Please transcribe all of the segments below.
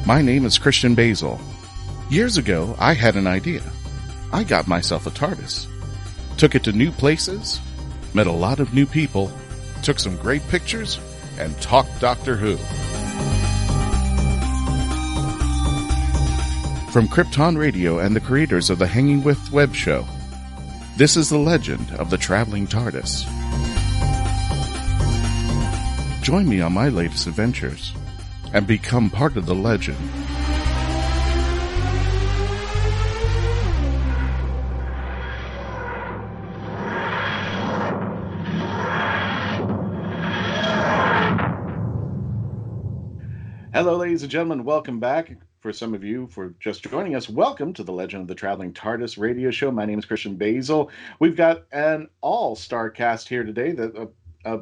My name is Christian Basel. Years ago, I had an idea. I got myself a Tardis. Took it to new places, met a lot of new people, took some great pictures, and talked Doctor Who. From Krypton Radio and the creators of the Hangin web show, this is the legend of the traveling TARDIS. Join me on my latest adventures and become part of the legend. Hello, ladies and gentlemen. Welcome back. For some of you, for just joining us, welcome to the Legend of the Traveling TARDIS radio show. My name is Christian Basel. We've got an all-star cast here today, that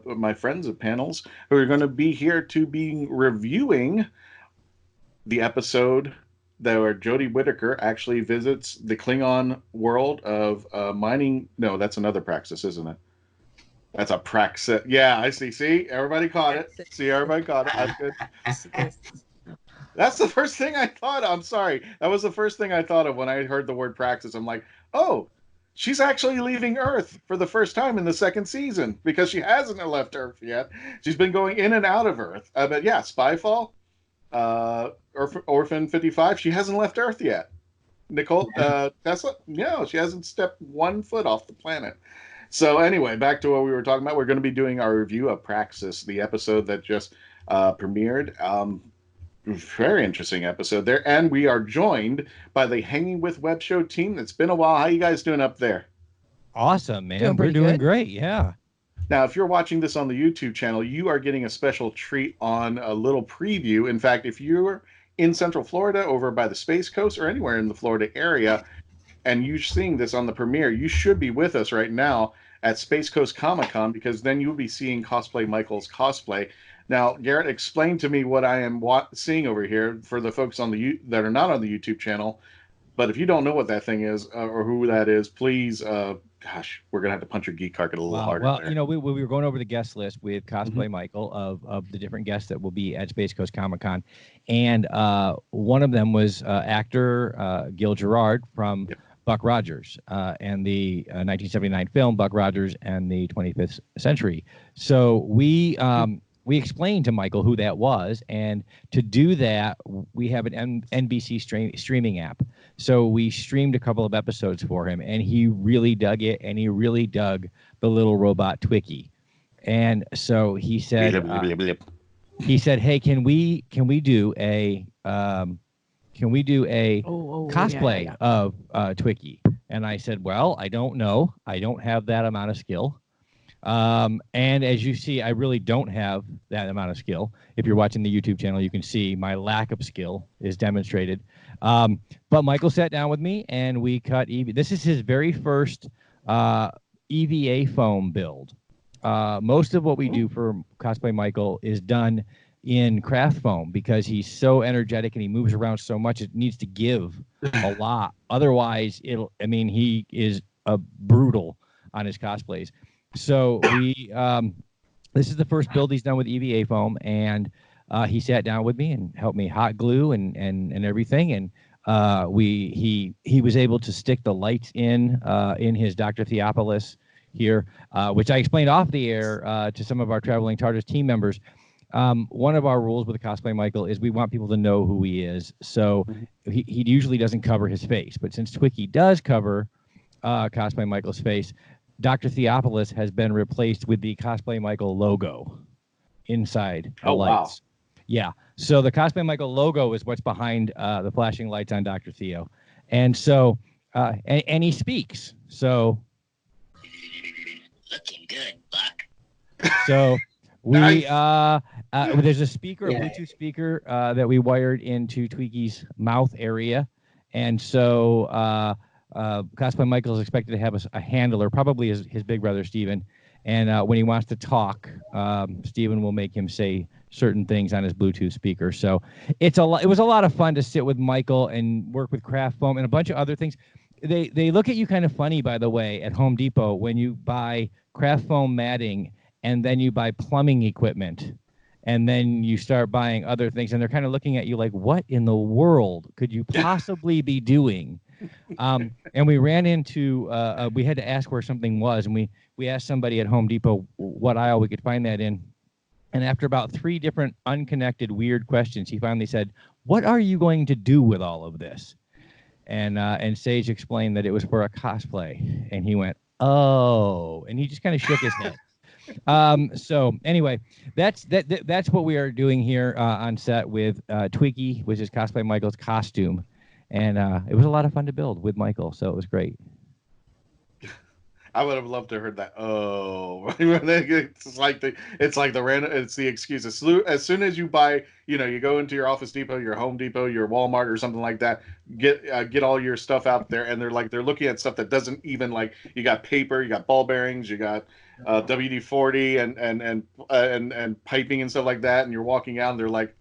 my friends of panels, who are going to be here to be reviewing the episode where Jodie Whittaker actually visits the Klingon world of mining. No, that's another Praxeus, isn't it? That's a Praxeus. Yeah, I see. See, everybody caught it. See, everybody caught it. That's good. That's the first thing I thought of. I'm sorry. That was the first thing I thought of when I heard the word Praxeus. I'm like, oh, she's actually leaving Earth for the first time in the second season, because she hasn't left Earth yet. She's been going in and out of Earth. But yeah, Spyfall, Orphan 55, she hasn't left Earth yet. Nicole Tesla, no, she hasn't stepped one foot off the planet. So anyway, back to what we were talking about. We're going to be doing our review of Praxeus, the episode that just premiered. Very interesting episode there. And we are joined by the Hangin web show team. It's been a while. How you guys doing up there? Awesome, man. We're doing great, yeah. Now, if you're watching this on the YouTube channel, you are getting a special treat on a little preview. In fact, if you're in Central Florida, over by the Space Coast, or anywhere in the Florida area, and you're seeing this on the premiere, you should be with us right now at Space Coast Comic-Con, because then you'll be seeing Cosplay Michael's cosplay. Now, Garrett, explain to me what I am seeing over here for the folks on that are not on the YouTube channel. But if you don't know what that thing is or who that is, please, we're going to have to punch your geek carpet a little harder. Well, there. You know, we were going over the guest list with Cosplay Michael of the different guests that will be at Space Coast Comic-Con. And one of them was actor Gil Gerard from Buck Rogers and the 1979 film Buck Rogers and the 25th Century. So we explained to Michael who that was, and to do that, we have an NBC streaming app. So we streamed a couple of episodes for him, and he really dug it, and he really dug the little robot Twiki. And so he said, "Hey, can we do a cosplay of Twiki?" And I said, "Well, I don't know. I don't have that amount of skill." And as you see, I really don't have that amount of skill. If you're watching the YouTube channel, you can see my lack of skill is demonstrated. But Michael sat down with me and we cut This is his very first EVA foam build. Most of what we do for Cosplay Michael is done in craft foam, because he's so energetic and he moves around so much, it needs to give a lot. Otherwise, he is brutal on his cosplays. So this is the first build he's done with EVA foam, and he sat down with me and helped me hot glue and everything, and he was able to stick the lights in his Dr. Theopolis here, which I explained off the air to some of our traveling TARDIS team members. One of our rules with the Cosplay Michael is we want people to know who he is, so he usually doesn't cover his face, but since Twiki does cover Cosplay Michael's face, Dr. Theopolis has been replaced with the Cosplay Michael logo inside the lights. Wow. Yeah. So the Cosplay Michael logo is what's behind the flashing lights on Dr. Theo. And so, and he speaks. So. Looking good, Buck. So we, there's a speaker, a Bluetooth speaker that we wired into Twiki's mouth area. And so, Cosplay Michael is expected to have a handler, probably his big brother Steven, and when he wants to talk, Steven will make him say certain things on his Bluetooth speaker. So it was a lot of fun to sit with Michael and work with craft foam and a bunch of other things. They look at you kind of funny, by the way, at Home Depot when you buy craft foam matting and then you buy plumbing equipment and then you start buying other things, and they're kind of looking at you like, what in the world could you possibly be doing? And we ran into, we had to ask where something was, and we asked somebody at Home Depot what aisle we could find that in. And after about 3 different unconnected, weird questions, he finally said, "What are you going to do with all of this?" And Sage explained that it was for a cosplay, and he went, "Oh," and he just kind of shook his head. So anyway, that's what we are doing here on set with Twiggy, which is Cosplay Michael's costume, and it was a lot of fun to build with Michael, so it was great. I would have loved to have heard that. Oh, it's like the random. It's the excuse. As soon as you buy, you go into your Office Depot, your Home Depot, your Walmart, or something like that. Get all your stuff out there, and they're looking at stuff that doesn't even, like, you got paper, you got ball bearings, you got WD-40 and piping and stuff like that, and you're walking out, and they're like,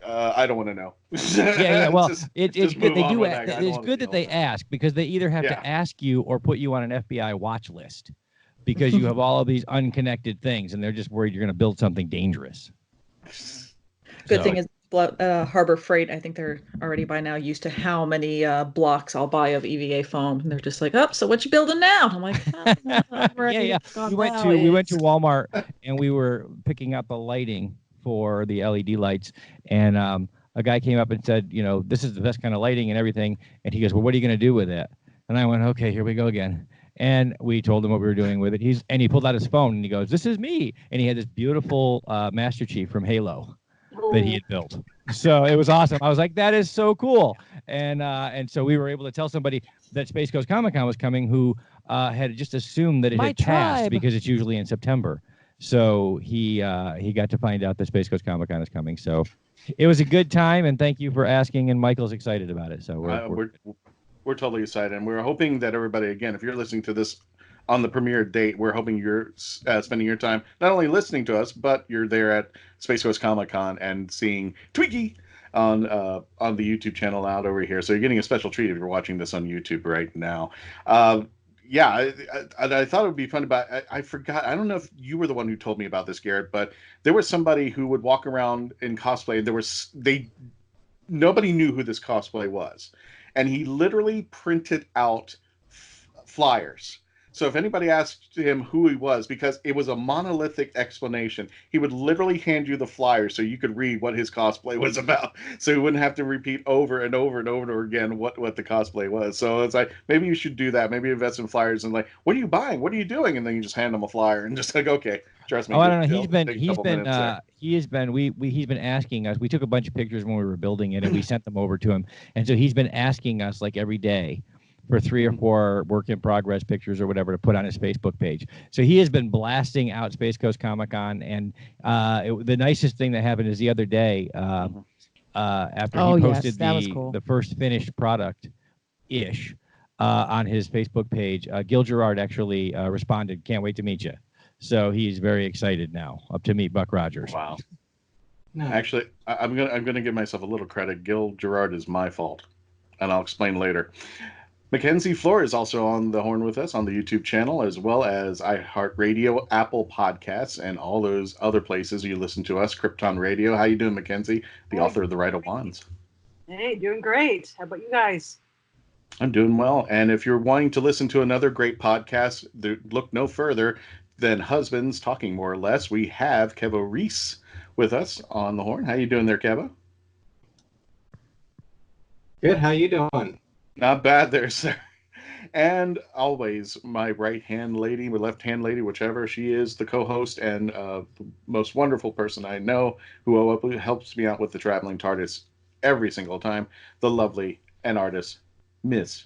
I don't want to know. Yeah. Well, it's good. They do. It's good that they ask, because they either have to ask you or put you on an FBI watch list, because you have all of these unconnected things, and they're just worried you're going to build something dangerous. Good thing is Harbor Freight, I think they're already by now used to how many blocks I'll buy of EVA foam, and they're just like, "Oh, so what you building now?" I'm like, yeah. We went to Walmart, and we were picking up the lighting for the LED lights, and a guy came up and said, "This is the best kind of lighting and everything." And he goes, "Well, what are you going to do with it?" And I went, "Okay, here we go again." And we told him what we were doing with it. He pulled out his phone, and he goes, "This is me." And he had this beautiful Master Chief from Halo that he had built. So it was awesome. I was like, that is so cool. And so we were able to tell somebody that Space Coast Comic-Con was coming, who had just assumed that it had passed, because it's usually in September. So he got to find out that Space Coast Comic-Con is coming. So it was a good time, and thank you for asking. And Michael's excited about it. So we're totally excited, and we're hoping that everybody, again, if you're listening to this on the premiere date, we're hoping you're spending your time not only listening to us, but you're there at Space Coast Comic-Con and seeing Twiggy on the YouTube channel out over here. So you're getting a special treat if you're watching this on YouTube right now. I thought it would be fun. I forgot. I don't know if you were the one who told me about this, Garrett, but there was somebody who would walk around in cosplay. Nobody knew who this cosplay was, and he literally printed out flyers. So if anybody asked him who he was, because it was a monolithic explanation, he would literally hand you the flyer so you could read what his cosplay was about. So he wouldn't have to repeat over and over and over again what the cosplay was. So it's like, maybe you should do that. Maybe invest in flyers and like, what are you buying? What are you doing? And then you just hand him a flyer and just like, okay, trust me. Oh, I don't know. He's been asking us. We took a bunch of pictures when we were building it, and we sent them over to him. And so he's been asking us, like, every day for 3 or 4 work in progress pictures or whatever to put on his Facebook page. So he has been blasting out Space Coast Comic-Con, and the nicest thing that happened is the other day after he posted the first finished product on his Facebook page. Gil Gerard actually responded, "Can't wait to meet you." So he's very excited now, up to meet Buck Rogers. Wow. No. Actually, I'm gonna give myself a little credit. Gil Gerard is my fault, and I'll explain later. Mackenzie Flohr is also on the horn with us on the YouTube channel, as well as iHeartRadio, Apple Podcasts, and all those other places you listen to us. Krypton Radio. How you doing, Mackenzie? The author of The Right of Wands. Hey, doing great. How about you guys? I'm doing well. And if you're wanting to listen to another great podcast, look no further than Husbands Talking More or Less. We have Kevo Risse with us on the horn. How you doing there, Kevo? Good. How you doing? Not bad there, sir. And always my right-hand lady, my left-hand lady, whichever she is, the co-host and the most wonderful person I know, who helps me out with the Traveling Tardis every single time, the lovely and artist, Miss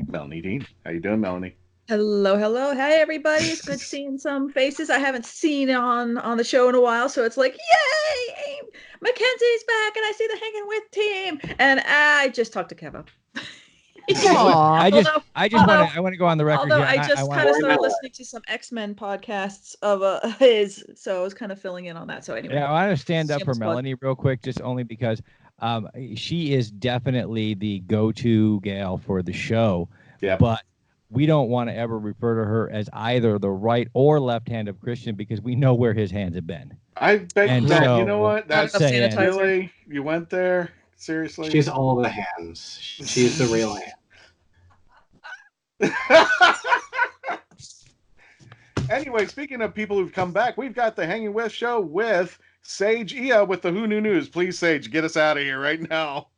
Melanie Dean. How you doing, Melanie? Hello. Hey, everybody. It's good seeing some faces I haven't seen on the show in a while. So it's like, yay! Mackenzie's back, and I see the Hangin with team. And I just talked to Kevo. I want to go on the record. Although I just kind of started listening to some X-Men podcasts of his, so I was kind of filling in on that. So anyway, I want to stand up for Melanie real quick, just only because she is definitely the go-to gal for the show. Yeah. But we don't want to ever refer to her as either the right or left hand of Christian, because we know where his hands have been. I bet And that, so, you know what? Not That's enough sanitizer. really, you went there? Seriously? She's all the hands. She's the real hand. Anyway, speaking of people who've come back, we've got the Hanging With show with Sage Ia with the Who Knew News. Please, Sage, get us out of here right now.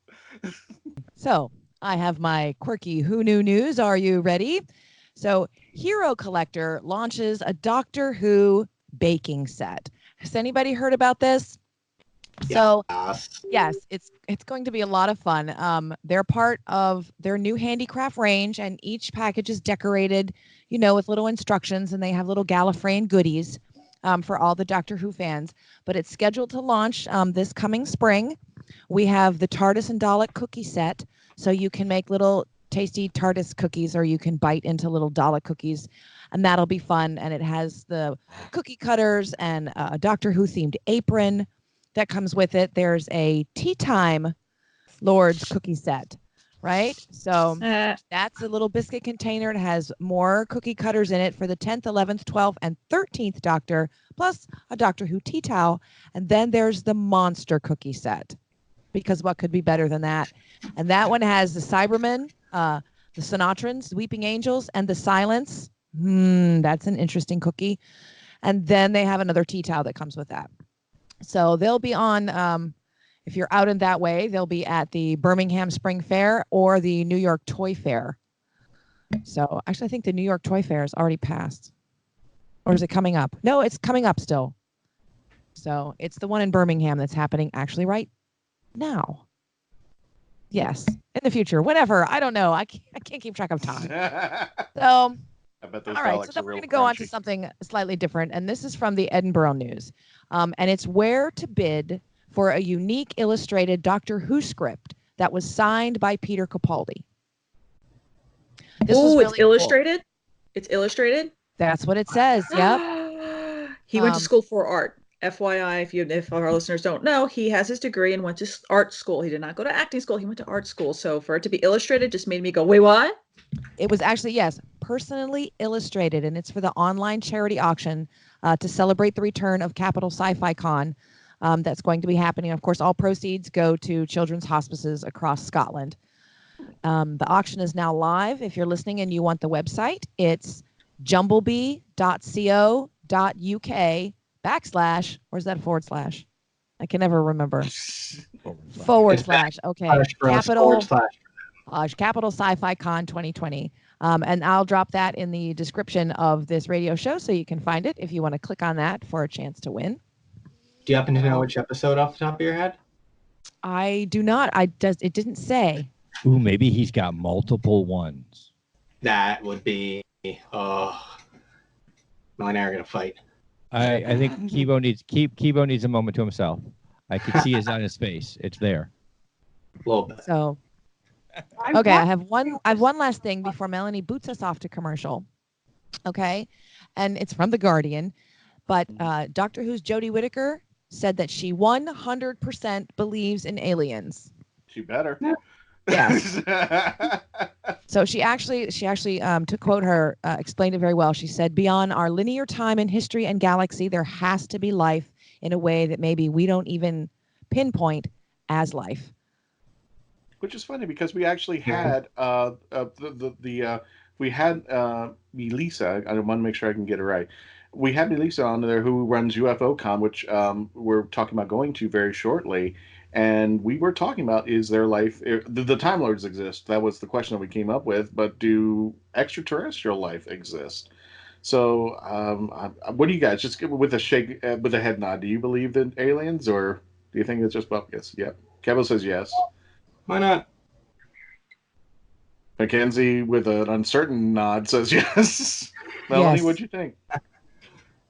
So I have my quirky Who Knew News. Are you ready? So Hero Collector launches a Doctor Who baking set. Has anybody heard about this? So yes, it's going to be a lot of fun. They're part of their new handicraft range, and each package is decorated, with little instructions, and they have little Gallifreyan goodies for all the Doctor Who fans. But it's scheduled to launch this coming spring. We have the Tardis and Dalek cookie set, so you can make little tasty Tardis cookies, or you can bite into little Dalek cookies, and that'll be fun. And it has the cookie cutters and a Doctor Who themed apron that comes with it. There's a tea time Lord's cookie set, right? So that's a little biscuit container. It has more cookie cutters in it for the 10th, 11th, 12th, and 13th Doctor, plus a Doctor Who tea towel. And then there's the monster cookie set, because what could be better than that? And that one has the Cybermen, the Sinatrans, the Weeping Angels, and the Silence. That's an interesting cookie. And then they have another tea towel that comes with that. So they'll be on, if you're out in that way, they'll be at the Birmingham Spring Fair or the New York Toy Fair. So actually, I think the New York Toy Fair is already passed. Or is it coming up? No, it's coming up still. So it's the one in Birmingham that's happening actually right now. Yes, in the future, whenever. I don't know. I can't keep track of time. So... I bet those all right, so then we're going to go on to something slightly different, and this is from the Edinburgh News, and it's where to bid for a unique illustrated Doctor Who script that was signed by Peter Capaldi. Oh, it's illustrated? It's illustrated? That's what it says, yep. He went to school for art. FYI, if our listeners don't know, he has his degree and went to art school. He did not go to acting school. He went to art school. So for it to be illustrated just made me go, wait, what? It was actually, yes, personally illustrated, and it's for the online charity auction to celebrate the return of Capital Sci-Fi Con that's going to be happening. Of course, all proceeds go to children's hospices across Scotland. The auction is now live. If you're listening and you want the website, it's jumblebee.co.uk/ or is that /? I can never remember. /. Okay. Capital Sci-Fi Con 2020. And I'll drop that in the description of this radio show so you can find it if you want to click on that for a chance to win. Do you happen to know which episode off the top of your head? I do not. It didn't say. Ooh, maybe he's got multiple ones. That would be... Mine and I are going to fight. I think Kevo needs a moment to himself. I can see it on his face. It's there. A little bit. So... Okay, I have one last thing before Melanie boots us off to commercial. Okay, and it's from The Guardian, but Doctor Who's Jodie Whittaker said that she 100% believes in aliens. She better. Yeah. So she actually to quote her, explained it very well. She said, "Beyond our linear time in history and galaxy, there has to be life in a way that maybe we don't even pinpoint as life." Which is funny because we actually had we had Melissa. I want to make sure I can get it right. We had Melissa on there who runs UFOCon, which we're talking about going to very shortly. And we were talking about, is there life? The Time Lords exist. That was the question that we came up with. But do extraterrestrial life exist? So what do you guys, just with a shake, with a head nod, do you believe in aliens, or do you think it's just bogus? Yeah. Kevo says yes. Why not? Mackenzie, with an uncertain nod, says yes. Melanie, Yes. What'd you think?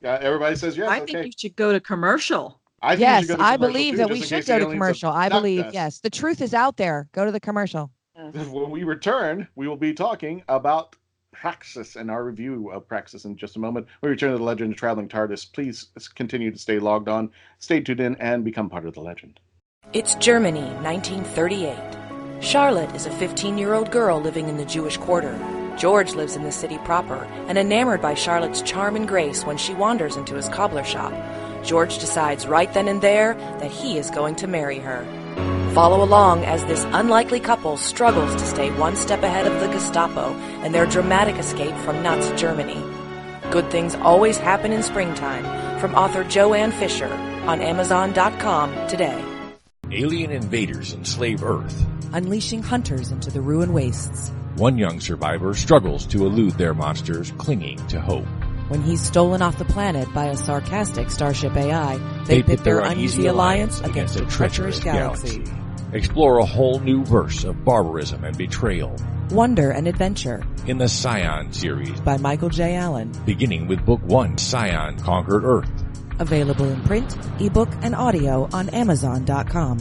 Everybody says yes. I think you should go to commercial. Yes, I believe that we should go to commercial. I believe, yes. The truth is out there. Go to the commercial. When we return, we will be talking about Praxeus and our review of Praxeus in just a moment. We return to the Legend of Traveling Tardis. Please continue to stay logged on, stay tuned in, and become part of the legend. It's Germany, 1938. Charlotte is a 15-year-old girl living in the Jewish quarter. George lives in the city proper and enamored by Charlotte's charm and grace when she wanders into his cobbler shop. George decides right then and there that he is going to marry her. Follow along as this unlikely couple struggles to stay one step ahead of the Gestapo and their dramatic escape from Nazi Germany. Good Things Always Happen in Springtime, from author Joanne Fisher, on Amazon.com today. Alien invaders enslave Earth. Unleashing hunters into the ruin wastes. One young survivor struggles to elude their monsters, clinging to hope. When he's stolen off the planet by a sarcastic starship AI, they pit their uneasy alliance against a treacherous galaxy. Explore a whole new verse of barbarism and betrayal. Wonder and adventure. In the Scion series. By Michael J. Allen. Beginning with Book 1, Scion Conquered Earth. Available in print, ebook, and audio on Amazon.com.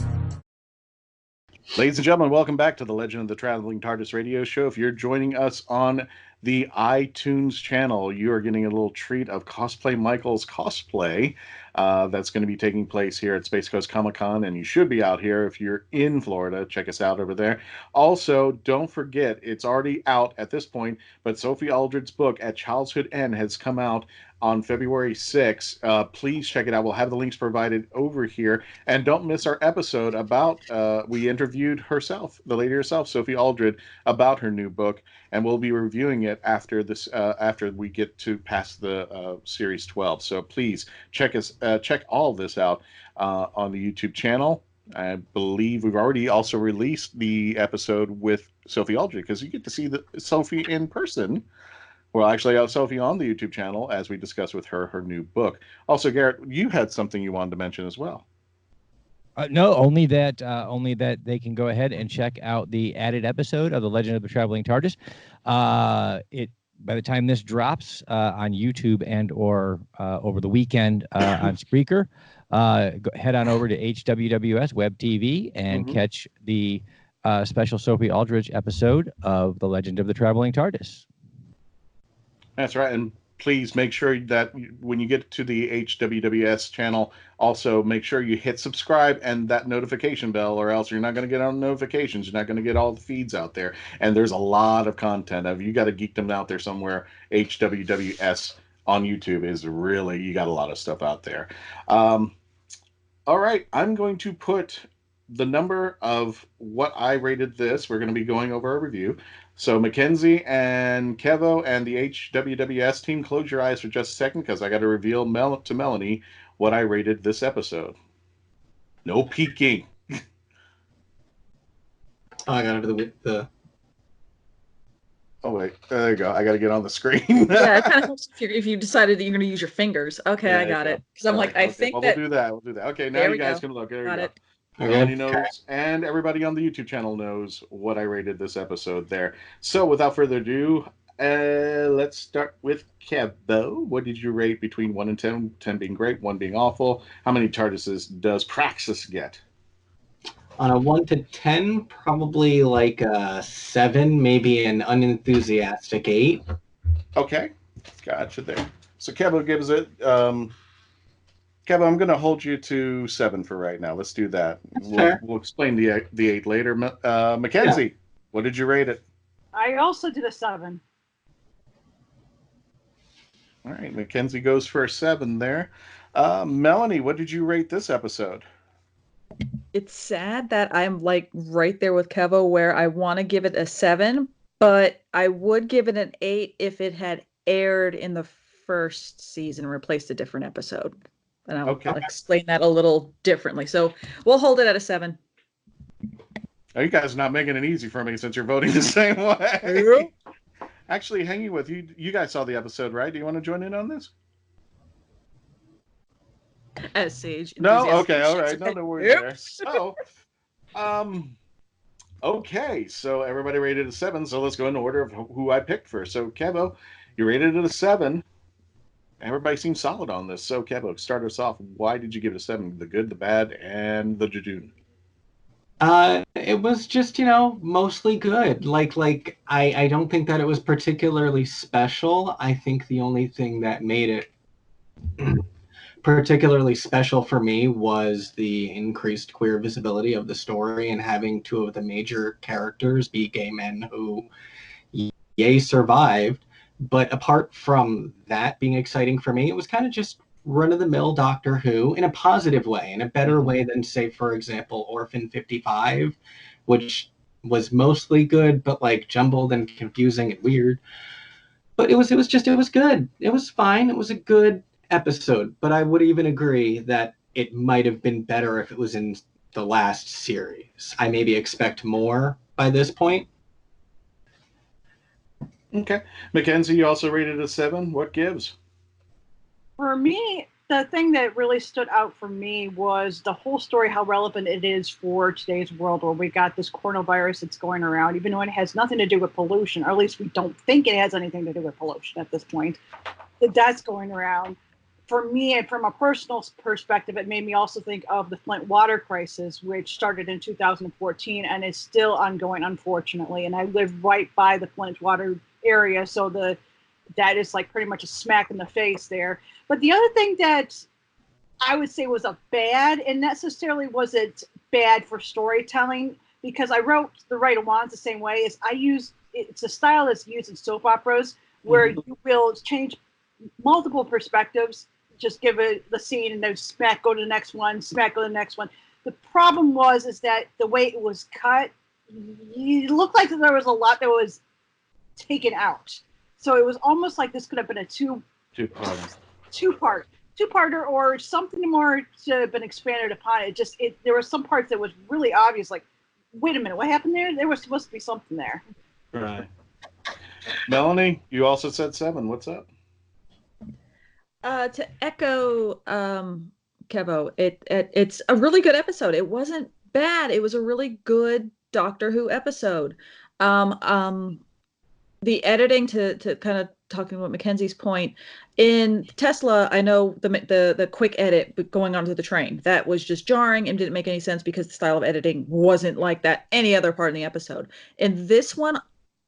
Ladies and gentlemen, welcome back to the Legend of the Traveling Tardis radio show. If you're joining us on the iTunes channel, you are getting a little treat of Cosplay Michael's cosplay that's going to be taking place here at Space Coast Comic-Con, and you should be out here if you're in Florida. Check us out over there. Also, don't forget, it's already out at this point, but Sophie Aldred's book, At Childhood's End, has come out on February 6th. Please check it out. We'll have the links provided over here. And don't miss our episode about, we interviewed herself, the lady herself, Sophie Aldred, about her new book. And we'll be reviewing it after this, after we get to past the series 12. So please check all this out on the YouTube channel. I believe we've already also released the episode with Sophie Aldred, because you get to see Sophie in person. Well, actually, Sophie on the YouTube channel as we discuss with her new book. Also, Garrett, you had something you wanted to mention as well. No, only that they can go ahead and check out the added episode of The Legend of the Traveling Tardis. By the time this drops on YouTube and or over the weekend on Spreaker, head on over to HWWS WebTV and catch the special Sophie Aldredge episode of The Legend of the Traveling Tardis. That's right, and please make sure that when you get to the HWWS channel, also make sure you hit subscribe and that notification bell, or else you're not going to get on notifications. You're not going to get all the feeds out there. And there's a lot of content. You got to geek them out there somewhere. HWWS on YouTube is really, you got a lot of stuff out there. All right, I'm going to put the number of what I rated this. We're going to be going over a review. So Mackenzie and Kevo and the HWWS team, close your eyes for just a second, because I got to reveal to Melanie what I rated this episode. No peeking. Oh, I got to do the... Oh, wait. There you go. I got to get on the screen. Yeah, it kind of helps if you decided that you're going to use your fingers. Okay, Yeah, I got it. Because I'm like, I think well, that... We'll do that. We'll do that. Okay, now There you we guys go. can look. There Got you it. go. Melanie knows, and everybody on the YouTube channel knows what I rated this episode there. So without further ado, let's start with Kevo. What did you rate between 1 and 10? 10 being great, 1 being awful. How many Tardises does Praxeus get? On a 1 to 10, probably like a 7, maybe an unenthusiastic 8. Okay, gotcha there. So Kevo gives it... Kevo, I'm going to hold you to 7 for right now. Let's do that. We'll explain the 8 later. Mackenzie, what did you rate it? I also did a 7. All right, Mackenzie goes for a 7 there. Melanie, what did you rate this episode? It's sad that I'm like right there with Kevo, where I want to give it a 7, but I would give it an 8 if it had aired in the first season and replaced a different episode. And I'll explain that a little differently. So we'll hold it at a 7. Oh, you guys are not making it easy for me since you're voting the same way. Actually, hanging with you, you guys saw the episode, right? Do you want to join in on this? As Sage. No? Okay, all right. No worries there. So, okay, so everybody rated a 7, so let's go in order of who I picked first. So, Kevo, you rated it a 7. Everybody seems solid on this. So, Kevo, start us off. Why did you give it a 7? The good, the bad, and the jejune? It was just, mostly good. Like I don't think that it was particularly special. I think the only thing that made it particularly special for me was the increased queer visibility of the story and having 2 of the major characters be gay men who, yay, survived. But apart from that being exciting for me, it was kind of just run-of-the-mill Doctor Who in a positive way, in a better way than, say, for example, Orphan 55, which was mostly good, but like jumbled and confusing and weird. But it was good. It was fine. It was a good episode. But I would even agree that it might have been better if it was in the last series. I maybe expect more by this point. Okay. Mackenzie, you also rated a 7. What gives? For me, the thing that really stood out for me was the whole story, how relevant it is for today's world where we got this coronavirus that's going around, even though it has nothing to do with pollution, or at least we don't think it has anything to do with pollution at this point. That's going around. For me, and from a personal perspective, it made me also think of the Flint water crisis, which started in 2014 and is still ongoing, unfortunately. And I live right by the Flint water area, so that is like pretty much a smack in the face there. But the other thing that I would say was a bad, and necessarily wasn't bad for storytelling, because I wrote The Right of Wands the same way, is it's a style that's used in soap operas where you will change multiple perspectives, just give it the scene and then smack, go to the next one, smack, go to the next one. The problem is that the way it was cut, it looked like there was a lot that was taken out. So it was almost like this could have been a two-parter or something more to have been expanded upon. There were some parts that was really obvious, like, wait a minute, what happened there? There was supposed to be something there. Right. Melanie, you also said 7. What's up? To echo Kevo, it's a really good episode. It wasn't bad. It was a really good Doctor Who episode. The editing, to kind of talking about Mackenzie's point, in Tesla, I know the quick edit going onto the train, that was just jarring and didn't make any sense because the style of editing wasn't like that any other part in the episode. In this one,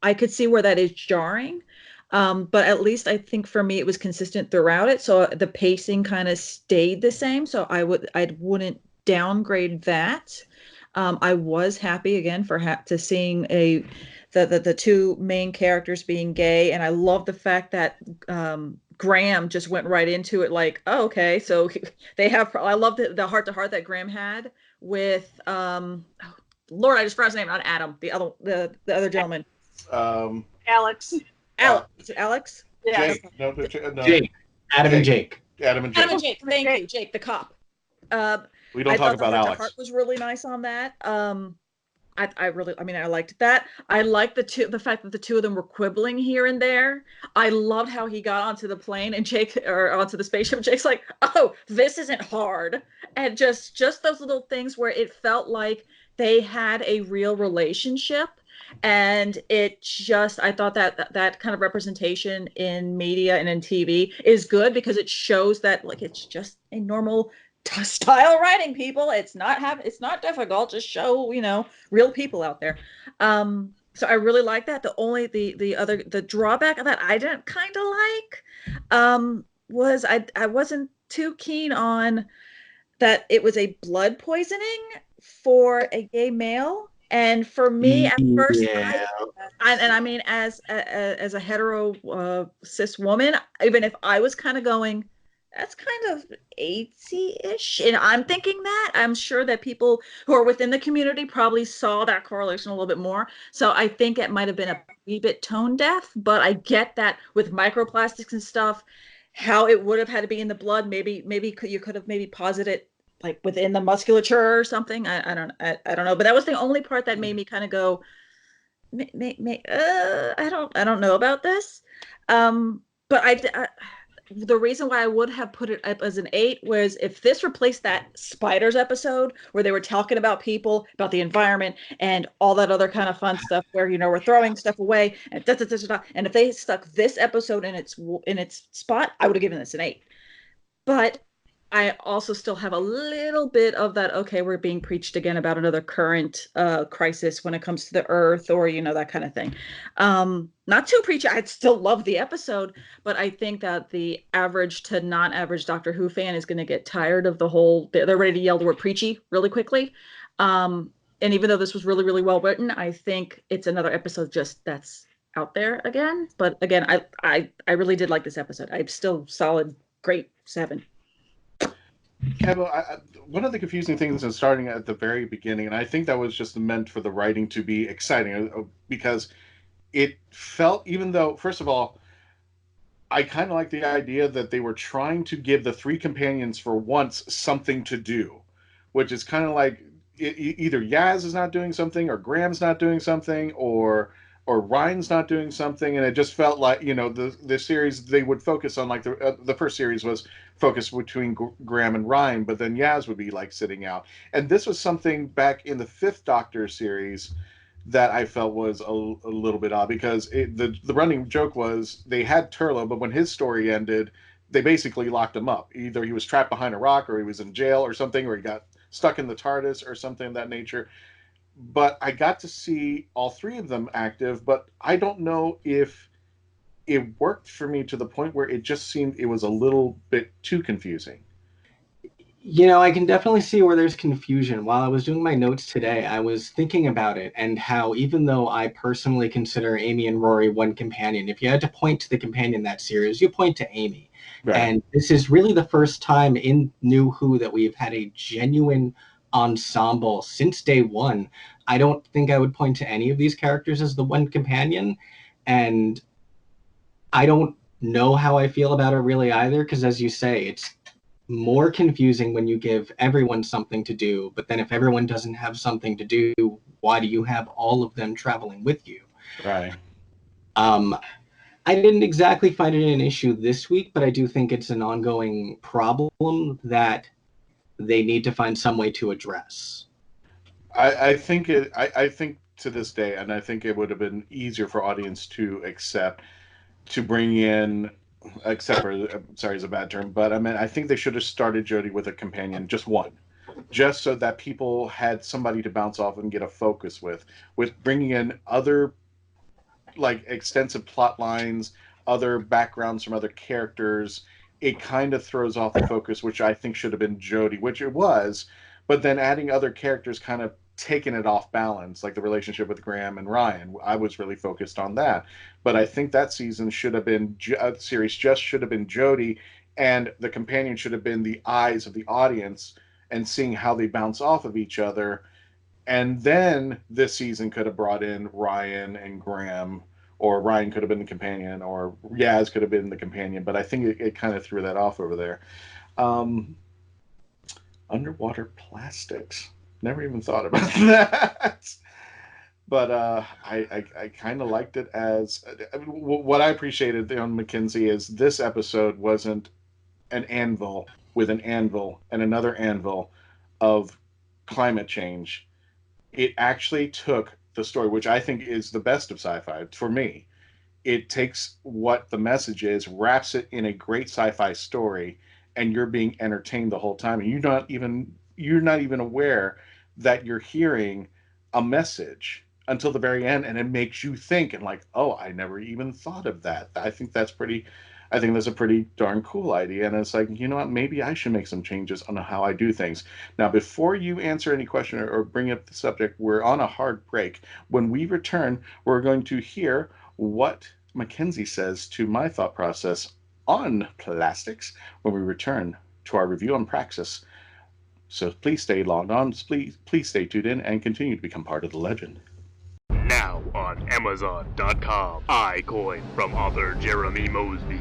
I could see where that is jarring. But at least I think for me it was consistent throughout it, so the pacing kind of stayed the same. So I wouldn't downgrade that. I was happy again to seeing the two main characters being gay, and I love the fact that Graham just went right into it, like, oh, okay, so they have. I love the heart to heart that Graham had with Lord, I just forgot his name, not Adam, the other gentleman, Alex. Is it Alex? Yeah. Jake. No. Jake. Adam and Jake. Adam and Jake. Thank you, Jake, the cop. We don't talk about Alex. Heart was really nice on that. I liked that. I liked the fact that the two of them were quibbling here and there. I loved how he got onto the plane and onto the spaceship. Jake's like, oh, this isn't hard. And just those little things where it felt like they had a real relationship. And I thought that kind of representation in media and in TV is good, because it shows that, like, it's just a normal style writing, people. It's not difficult. Just show, real people out there. So I really like that. The drawback of that I didn't kind of like was I wasn't too keen on that it was a blood poisoning for a gay male. And for me, at first, yeah. as a hetero cis woman, even if I was kind of going, that's kind of AIDS-ish, and I'm thinking that, I'm sure that people who are within the community probably saw that correlation a little bit more. So I think it might have been a wee bit tone deaf, but I get that with microplastics and stuff, how it would have had to be in the blood. Maybe you could have maybe posited it like within the musculature or something. I don't know, but that was the only part that made me kind of go, I don't know about this. But the reason why I would have put it up as an 8 was if this replaced that spiders episode where they were talking about people, about the environment, and all that other kind of fun stuff where, we're throwing stuff away and and if they stuck this episode in its spot, I would have given this an 8. But I also still have a little bit of that, okay, we're being preached again about another current crisis when it comes to the earth, or, that kind of thing. Not too preachy. I'd still love the episode, but I think that the average to non-average Doctor Who fan is going to get tired of the whole, they're ready to yell the word preachy really quickly. And even though this was really, really well written, I think it's another episode just that's out there again. But again, I really did like this episode. I'm still solid, great 7. Kevo, one of the confusing things is starting at the very beginning, and I think that was just meant for the writing to be exciting because it felt, even though, first of all, I kind of like the idea that they were trying to give the three companions for once something to do, which is kind of like either Yaz is not doing something, or Graham's not doing something, or Ryan's not doing something, and it just felt like, you know, the series, they would focus on, like, the first series was focused between Graham and Ryan, but then Yaz would be like sitting out, and this was something back in the Fifth Doctor series that I felt was a little bit odd, because the running joke was they had Turlo, but when his story ended, they basically locked him up. Either he was trapped behind a rock, or he was in jail or something, or he got stuck in the TARDIS or something of that nature. But I got to see all three of them active, but I don't know if it worked for me to the point where it just seemed it was a little bit too confusing. You know, I can definitely see where there's confusion. While I was doing my notes today, I was thinking about it and how, even though I personally consider Amy and Rory one companion, if you had to point to the companion in that series, you point to Amy. Right. And this is really the first time in New Who that we've had a genuine ensemble since day one. I don't think I would point to any of these characters as the one companion, and I don't know how I feel about it really either, because, as you say, it's more confusing when you give everyone something to do, but then if everyone doesn't have something to do, why do you have all of them traveling with you? Right. I didn't exactly find it an issue this week, but I do think it's an ongoing problem that they need to find some way to address. I think to this day, and I think it would have been easier for audience to accept, to bring in, except for, sorry is a bad term, but I mean, I think they should have started Jodie with a companion, just one, just so that people had somebody to bounce off and get a focus with bringing in other, like, extensive plot lines, other backgrounds from other characters. It kind of throws off the focus, which I think should have been Jodie, which it was, but then adding other characters kind of taken it off balance, like the relationship with Graham and Ryan. I was really focused on that, but I think that season should have been, series just should have been Jodie, and the companion should have been the eyes of the audience and seeing how they bounce off of each other. And then this season could have brought in Ryan and Graham, or Ryan could have been the companion, or Yaz could have been the companion, but I think it kind of threw that off over there. Underwater plastics. Never even thought about that. But I kind of liked it as, what I appreciated on Mackenzie is this episode wasn't an anvil with an anvil and another anvil of climate change. It actually took the story, which I think is the best of sci-fi for me. It takes what the message is, wraps it in a great sci-fi story, and you're being entertained the whole time, and you're not even aware that you're hearing a message until the very end, and it makes you think, and like, oh, I never even thought of that. I think that's a pretty darn cool idea, and it's like, you know what, maybe I should make some changes on how I do things. Now, before you answer any question or bring up the subject, we're on a hard break. When we return, we're going to hear what Mackenzie says to my thought process on plastics when we return to our review on Praxeus. So please stay logged on, please stay tuned in, and continue to become part of the legend. Now on Amazon.com, iCoin from author Jeremy Mosby.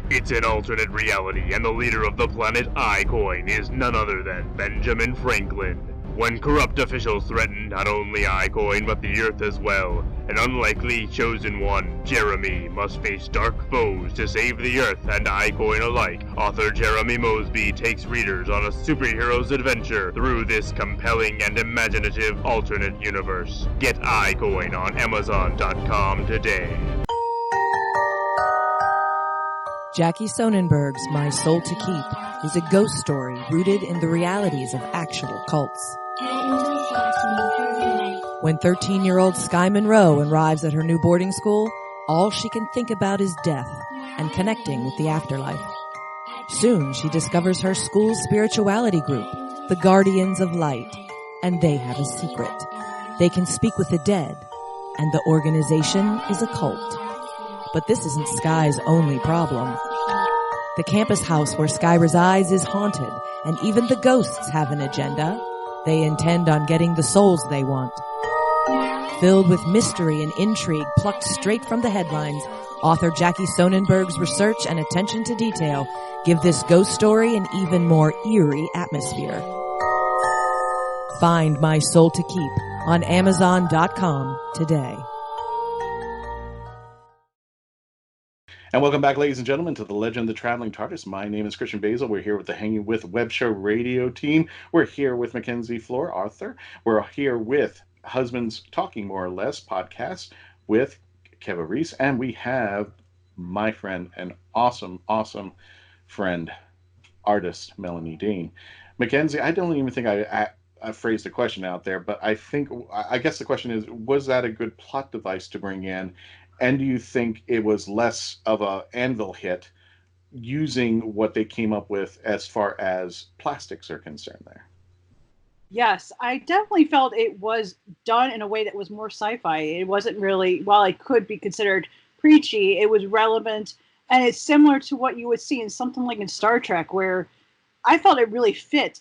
It's an alternate reality, and the leader of the planet iCoin is none other than Benjamin Franklin. When corrupt officials threaten not only iCoin but the Earth as well, an unlikely chosen one, Jeremy, must face dark foes to save the Earth and iCoin alike. Author Jeremy Mosby takes readers on a superhero's adventure through this compelling and imaginative alternate universe. Get iCoin on Amazon.com today. Jackie Sonnenberg's My Soul to Keep is a ghost story rooted in the realities of actual cults. When 13-year-old Sky Monroe arrives at her new boarding school, all she can think about is death and connecting with the afterlife. Soon she discovers her school's spirituality group, the Guardians of Light, and they have a secret. They can speak with the dead, and the organization is a cult. But this isn't Sky's only problem. The campus house where Sky resides is haunted, and even the ghosts have an agenda. They intend on getting the souls they want. Filled with mystery and intrigue plucked straight from the headlines, author Jackie Sonnenberg's research and attention to detail give this ghost story an even more eerie atmosphere. Find My Soul to Keep on Amazon.com today. And welcome back, ladies and gentlemen, to the Legend of the Traveling Tardis. My name is Christian Basel. We're here with the Hangin with Web Show radio team. We're here with Mackenzie, Flohr, Arthur. We're here with Husbands Talking More or Less podcast with Kevo Risse. And we have my friend, an awesome friend, artist, Melanie Dean. Mackenzie, I don't even think I phrased the question out there, but I guess the question is, was that a good plot device to bring in? And do you think it was less of a anvil hit using what they came up with as far as plastics are concerned there? Yes, I definitely felt it was done in a way that was more sci-fi. It wasn't really, while it could be considered preachy, it was relevant. And it's similar to what you would see in something like in Star Trek, where I felt it really fit.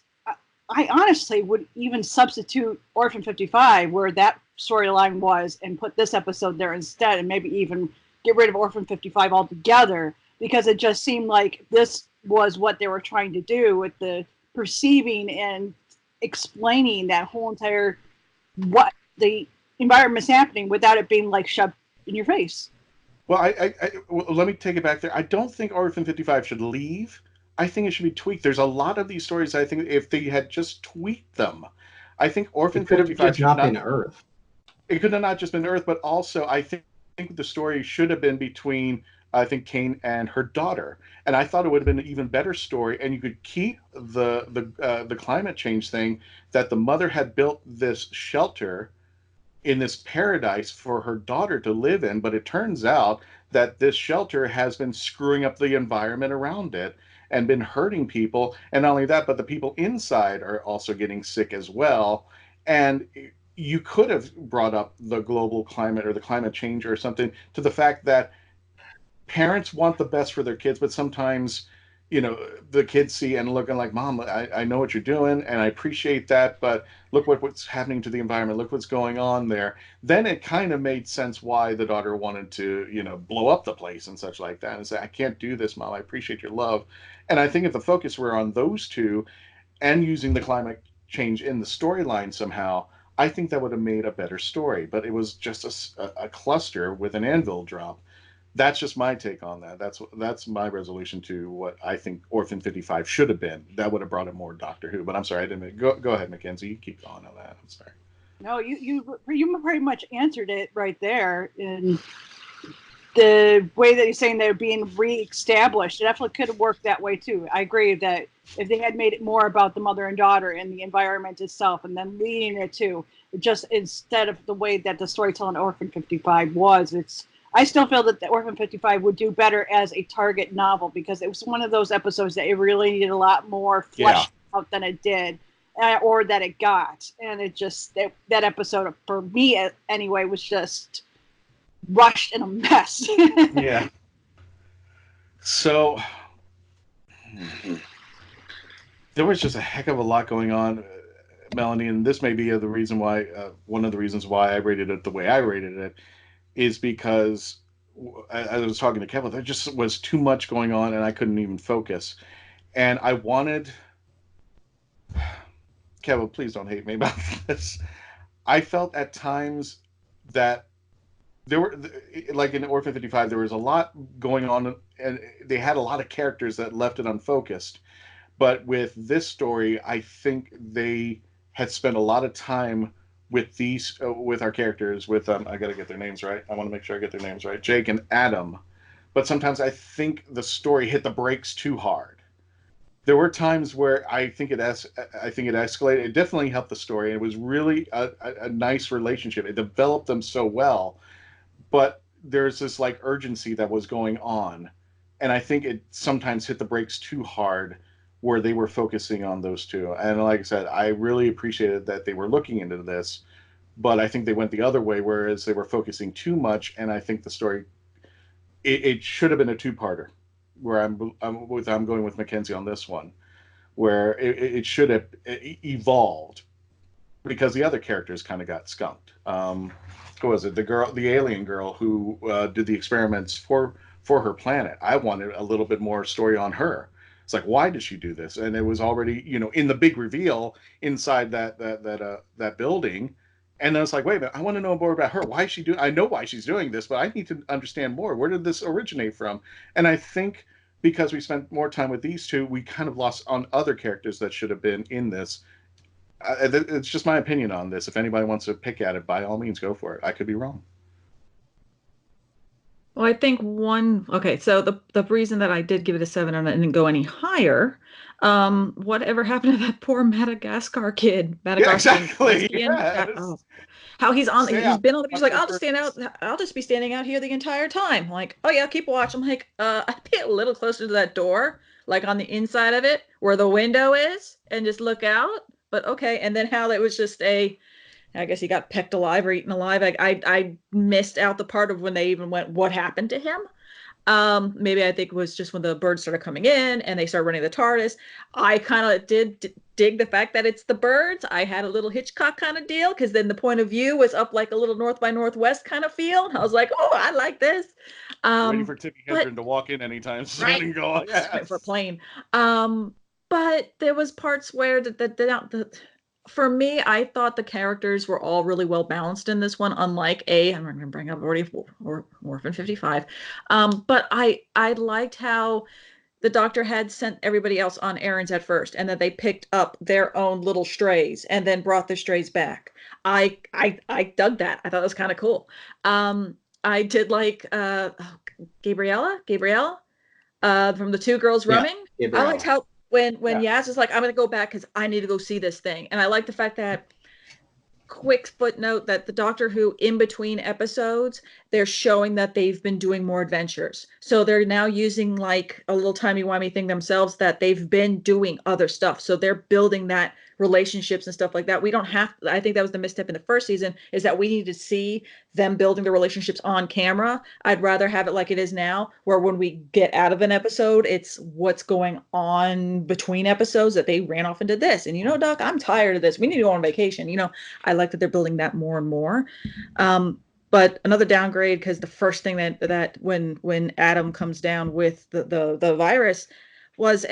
I honestly would even substitute Orphan 55, where that storyline was, and put this episode there instead, and maybe even get rid of Orphan 55 altogether, because it just seemed like this was what they were trying to do with the perceiving and explaining that whole entire what the environment's happening without it being like shoved in your face. Well, well, let me take it back there. I don't think Orphan 55 should leave. I think it should be tweaked. There's a lot of these stories, I think, if they had just tweaked them, I think Orphan 55 should not been Earth. It could have not just been Earth, but also I think the story should have been between, I think, Kane and her daughter. And I thought it would have been an even better story. And you could keep the climate change thing, that the mother had built this shelter in this paradise for her daughter to live in. But it turns out that this shelter has been screwing up the environment around it and been hurting people. And not only that, but the people inside are also getting sick as well. And you could have brought up the global climate or the climate change or something, to the fact that parents want the best for their kids, but sometimes, you know, the kids see and looking like, Mom, I know what you're doing and I appreciate that, but look what's happening to the environment. Look what's going on there. Then it kind of made sense why the daughter wanted to, you know, blow up the place and such like that and say, I can't do this, Mom. I appreciate your love. And I think if the focus were on those two and using the climate change in the storyline somehow, I think that would have made a better story. But it was just a cluster with an anvil drop. That's just my take on that. That's my resolution to what I think Orphan 55 should have been. That would have brought it more Doctor Who. But I'm sorry, I didn't. Go ahead, Mackenzie. You keep going on that. I'm sorry. No, you pretty much answered it right there in the way that you're saying they're being re-established. It definitely could have worked that way too. I agree that if they had made it more about the mother and daughter and the environment itself, and then leading it to just instead of the way that the storytelling Orphan 55 was, I still feel that the Orphan 55 would do better as a Target novel, because it was one of those episodes that it really needed a lot more fleshed out than it did, or that it got. And it just, that episode, for me anyway, was just rushed and a mess. Yeah. So there was just a heck of a lot going on, Melanie, and this may be the reason why, one of the reasons why I rated it the way I rated it, is because, as I was talking to Kevin, there just was too much going on and I couldn't even focus. And I wanted, Kevin, please don't hate me about this. I felt at times that there were, like in Orphan 55, there was a lot going on and they had a lot of characters that left it unfocused. But with this story, I think they had spent a lot of time with these, with our characters, with I got to get their names right. I want to make sure I get their names right. Jake and Adam. But sometimes I think the story hit the brakes too hard. There were times where I think it escalated. It definitely helped the story. It was really a nice relationship. It developed them so well. But there's this like urgency that was going on. And I think it sometimes hit the brakes too hard, where they were focusing on those two. And like I said, I really appreciated that they were looking into this, but I think they went the other way, whereas they were focusing too much. And I think the story, it should have been a two-parter. where I'm going with Mackenzie on this one, where it should have evolved, because the other characters kind of got skunked. What was it? The alien girl who did the experiments for her planet. I wanted a little bit more story on her. It's like, why did she do this? And it was already, in the big reveal inside that building. And then it's like, wait a minute, I want to know more about her. Why is she doing? I know why she's doing this, but I need to understand more. Where did this originate from? And I think because we spent more time with these two, we kind of lost on other characters that should have been in this. It's just my opinion on this. If anybody wants to pick at it, by all means, go for it. I could be wrong. Well, I think so the reason that I did give it a 7 and I didn't go any higher, whatever happened to that poor Madagascar kid? Yeah, exactly. Yes. How he's been on the beach, like, I'll just be standing out here the entire time. Like, oh yeah, keep watch. I'm like, I'd be a little closer to that door, like on the inside of it, where the window is, and just look out. But okay, and then how it was just I guess he got pecked alive or eaten alive. I missed out the part of when they even went, what happened to him? Maybe I think it was just when the birds started coming in and they started running the TARDIS. I kind of did dig the fact that it's the birds. I had a little Hitchcock kind of deal, because then the point of view was up like a little North by Northwest kind of feel. I was like, oh, I like this. Ready for Tippi Hedren to walk in anytime soon, right, and go, yes. For a plane. But there was parts where for me, I thought the characters were all really well balanced in this one, unlike I'm going to bring up already Orphan 55. But I liked how the Doctor had sent everybody else on errands at first, and that they picked up their own little strays and then brought their strays back. I dug that. I thought it was kind of cool. I did like Gabriella from the Two Girls Roaming. Yeah, I liked how when Yaz is like, I'm going to go back because I need to go see this thing. And I like the fact that, quick footnote, that the Doctor Who, in between episodes, they're showing that they've been doing more adventures. So they're now using like a little timey-wimey thing themselves, that they've been doing other stuff. So they're building that relationships and stuff like that. We don't have, I think that was the misstep in the first season, is that we need to see them building the relationships on camera. I'd rather have it like it is now, where when we get out of an episode, it's what's going on between episodes, that they ran off and did this. And, Doc, I'm tired of this. We need to go on vacation. I like that they're building that more and more. But another downgrade, because the first thing that when Adam comes down with the virus was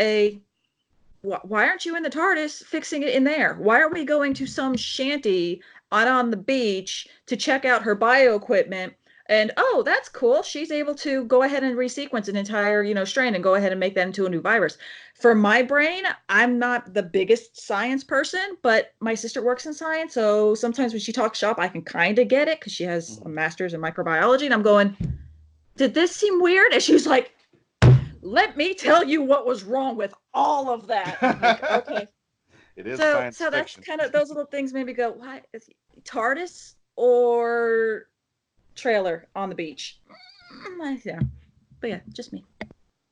why aren't you in the TARDIS fixing it in there? Why are we going to some shanty on the beach to check out her bio equipment? And, oh, that's cool. She's able to go ahead and resequence an entire, strain and go ahead and make that into a new virus. For my brain, I'm not the biggest science person, but my sister works in science. So sometimes when she talks shop, I can kind of get it, because she has a master's in microbiology. And I'm going, did this seem weird? And she was like, let me tell you what was wrong with all of that. I'm like, okay. It is science so that's fiction. kind of, those little things made me go, why is TARDIS or trailer on the beach? Yeah. But yeah, just me.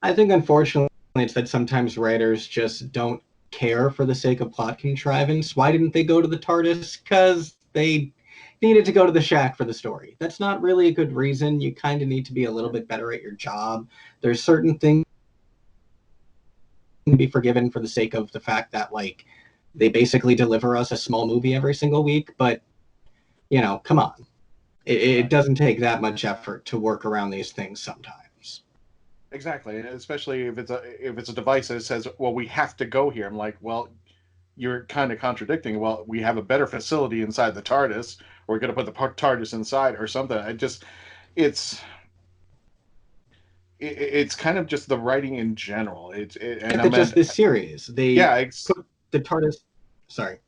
I think unfortunately it's that sometimes writers just don't care for the sake of plot contrivance. Why didn't they go to the TARDIS? Because they needed to go to the shack for the story. That's not really a good reason. You kind of need to be a little bit better at your job. There's certain things to be forgiven for the sake of the fact that, like, they basically deliver us a small movie every single week, but, come on. It doesn't take that much effort to work around these things sometimes. Exactly, especially if it's a device that says, well, we have to go here. I'm like, well, you're kind of contradicting. Well, we have a better facility inside the TARDIS. We're going to put the TARDIS inside or something. It's kind of just the writing in general. Just this series. Put the TARDIS. Sorry.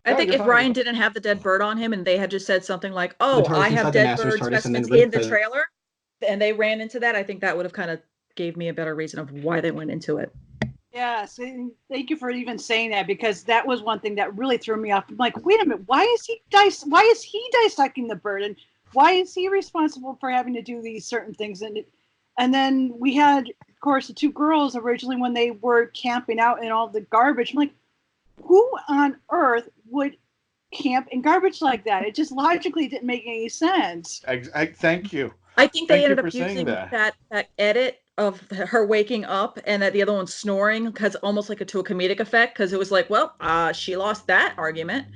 I think if Ryan didn't have the dead bird on him and they had just said something like, oh, I have dead bird specimens in the trailer, and they ran into that, I think that would have kind of gave me a better reason of why they went into it. Yes, and thank you for even saying that, because that was one thing that really threw me off. I'm like, wait a minute, why is he dissecting the bird, and why is he responsible for having to do these certain things? And then we had, of course, the two girls originally when they were camping out in all the garbage. I'm like, who on earth would camp in garbage like that? It just logically didn't make any sense. Thank you. I think they Thank you ended for up saying using that. that edit of her waking up and that the other one snoring because almost like to a comedic effect, because it was like, well, she lost that argument.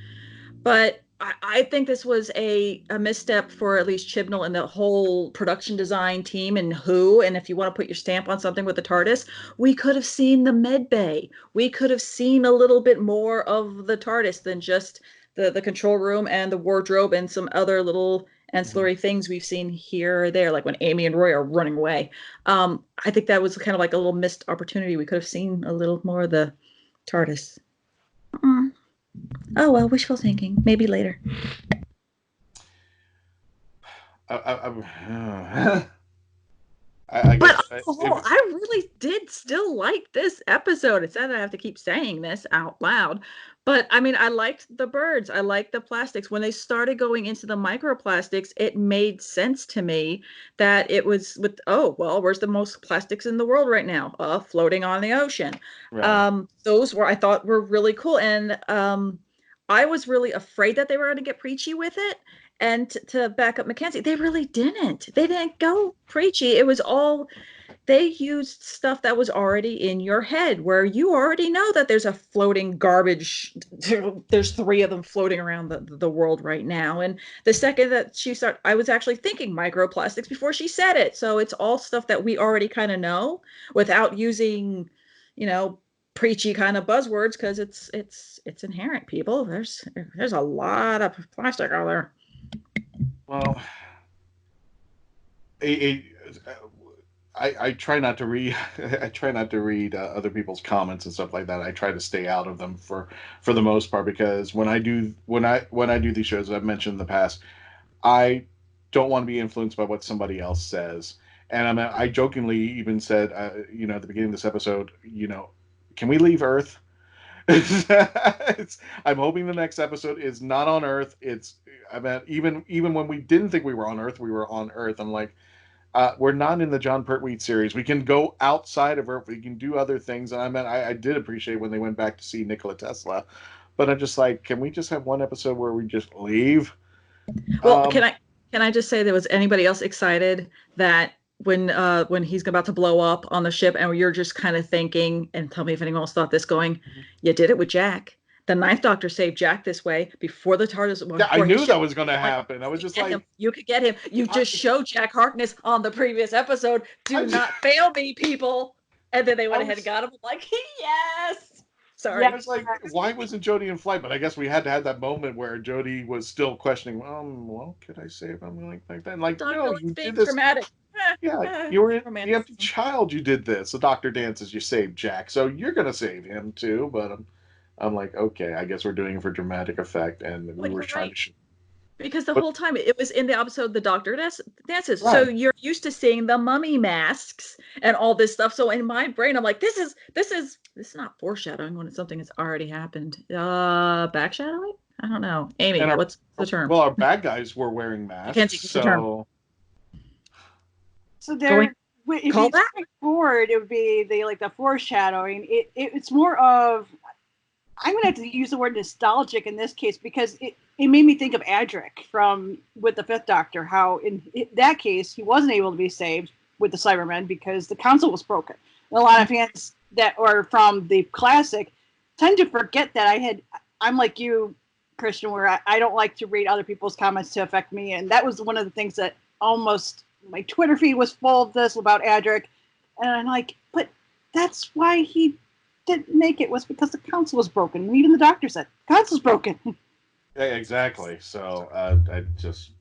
But I think this was a misstep for at least Chibnall and the whole production design team and Who. And if you want to put your stamp on something with the TARDIS, we could have seen the med bay. We could have seen a little bit more of the TARDIS than just the control room and the wardrobe and some other little ancillary things we've seen here or there, like when Amy and Roy are running away. I think that was kind of like a little missed opportunity. We could have seen a little more of the TARDIS. Oh, well, wishful thinking. Maybe later. I really did still like this episode. It's sad that I have to keep saying this out loud. But, I mean, I liked the birds. I liked the plastics. When they started going into the microplastics, it made sense to me that it was with, oh, well, where's the most plastics in the world right now? Floating on the ocean. Right. Those I thought were really cool. And I was really afraid that they were going to get preachy with it. And to back up Mackenzie, they really didn't. They didn't go preachy. It was all, they used stuff that was already in your head, where you already know that there's a floating garbage. There's 3 of them floating around the world right now. And the second that she started, I was actually thinking microplastics before she said it. So it's all stuff that we already kind of know without using, preachy kind of buzzwords, because it's inherent, people. There's a lot of plastic out there. Well, I try not to read. I try not to read other people's comments and stuff like that. I try to stay out of them for the most part, because when I do these shows, I've mentioned in the past, I don't want to be influenced by what somebody else says. And I jokingly even said, at the beginning of this episode, can we leave Earth? I'm hoping the next episode is not on Earth. Even when we didn't think we were on Earth, we were on Earth. I'm like, we're not in the John Pertwee series. We can go outside of Earth. We can do other things. And I did appreciate when they went back to see Nikola Tesla, but I'm just like, can we just have one episode where we just leave? Well, can I just say, there was anybody else excited that when he's about to blow up on the ship, and you're just kind of thinking, and tell me if anyone else thought this going, you did it with Jack. The Ninth Doctor saved Jack this way before the TARDIS. Yeah, I knew that was going to happen. I was just like, you could get him. You just showed Jack Harkness on the previous episode. Do not fail me, people. And then they went ahead and got him. Like, yes. Sorry. Yeah, I was like, why wasn't Jodie in flight? But I guess we had to have that moment where Jodie was still questioning, well, could I save him like that? Like, no, you did this. Dramatic. Yeah, you were the empty child. You did this. The Doctor dances. You saved Jack, so you're gonna save him too. But I'm like, okay, I guess we're doing it for dramatic effect, and we were trying to. Because the whole time it was in the episode, the Doctor dances. Right. So you're used to seeing the mummy masks and all this stuff. So in my brain, I'm like, this is not foreshadowing when something has already happened. Backshadowing? I don't know. Amy, what's the term? Well, our bad guys were wearing masks. Mackenzie, what's the term? So there, if you think forward, it would be the foreshadowing. It's more of, I'm going to have to use the word nostalgic in this case, because it made me think of Adric with the Fifth Doctor, how in that case he wasn't able to be saved with the Cybermen because the console was broken. And a lot of fans that are from the classic tend to forget that I'm like you, Christian, where I don't like to read other people's comments to affect me, and that was one of the things that almost. My Twitter feed was full of this about Adric, and I'm like, but that's why he didn't make it, was because the console was broken. And even the Doctor said, the console's broken. Yeah, exactly. So I just...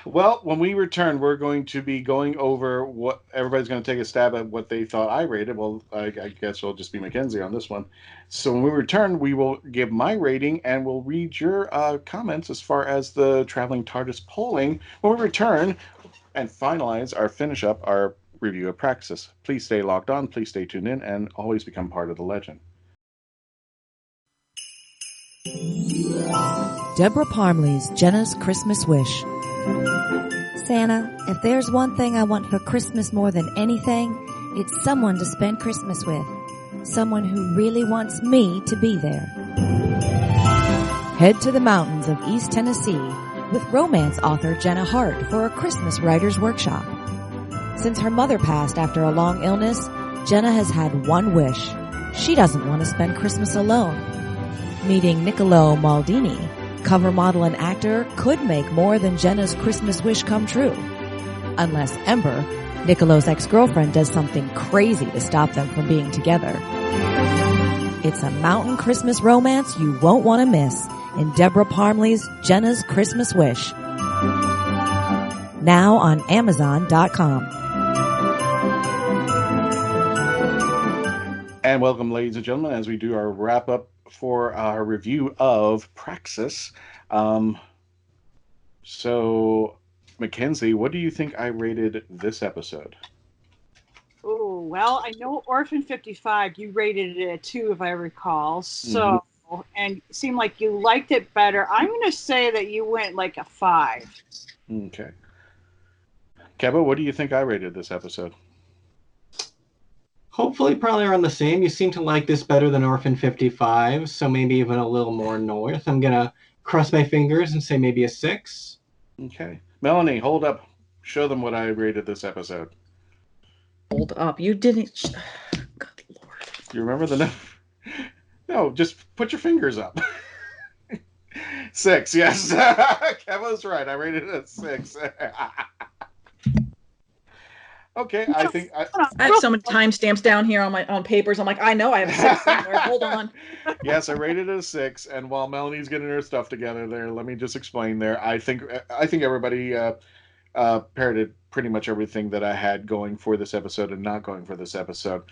Well, when we return, we're going to be going over what everybody's going to take a stab at what they thought I rated. Well, I guess it'll just be Mackenzie on this one. So when we return, we will give my rating and we'll read your comments as far as the Traveling TARDIS polling when we return and finish up our review of Praxeus. Please stay locked on, please stay tuned in, and always become part of the legend. Deborah Parmley's Jenna's Christmas Wish. Santa, if there's one thing I want for Christmas more than anything, it's someone to spend Christmas with. Someone who really wants me to be there. Head to the mountains of East Tennessee, with romance author Jenna Hart for a Christmas writer's workshop. Since her mother passed after a long illness, Jenna has had one wish. She doesn't want to spend Christmas alone. Meeting Niccolo Maldini, cover model and actor, could make more than Jenna's Christmas wish come true. Unless Ember, Niccolo's ex-girlfriend, does something crazy to stop them from being together. It's a mountain Christmas romance you won't want to miss in Deborah Parmley's Jenna's Christmas Wish. Now on Amazon.com. And welcome, ladies and gentlemen, as we do our wrap-up for our review of Praxeus. So, Mackenzie, what do you think I rated this episode? Oh, well, I know Orphan 55, you rated it a 2, if I recall. So, and it seemed like you liked it better. I'm going to say that you went like a 5. Okay. Kevo, what do you think I rated this episode? Hopefully probably around the same. You seem to like this better than Orphan 55, so maybe even a little more north. I'm going to cross my fingers and say maybe a 6. Okay. Melanie, hold up. Show them what I rated this episode. Hold up. You didn't... Good Lord. You remember the number? No, just put your fingers up. 6, yes. Kevo's right. I rated it a 6. Okay, I think I have so many timestamps down here on papers. I'm like, I know I have a 6 somewhere. Hold on. Yes, I rated it a 6. And while Melanie's getting her stuff together there, let me just explain there. I think everybody parroted pretty much everything that I had going for this episode and not going for this episode.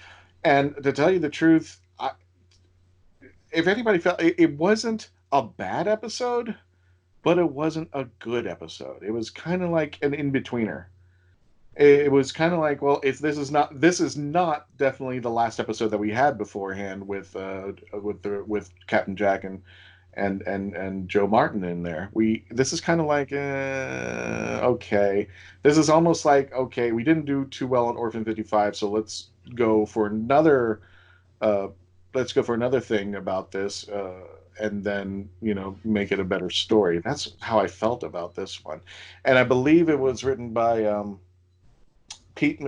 And to tell you the truth, if anybody felt it wasn't a bad episode, but it wasn't a good episode. It was kind of like an in-betweener. It was kind of like, well, if this is not definitely the last episode that we had beforehand with Captain Jack and Joe Martin in there. This is kind of like okay. This is almost like, okay, we didn't do too well on Orphan 55, so let's go for another thing about this, and then make it a better story. That's how I felt about this one, and I believe it was written by Pete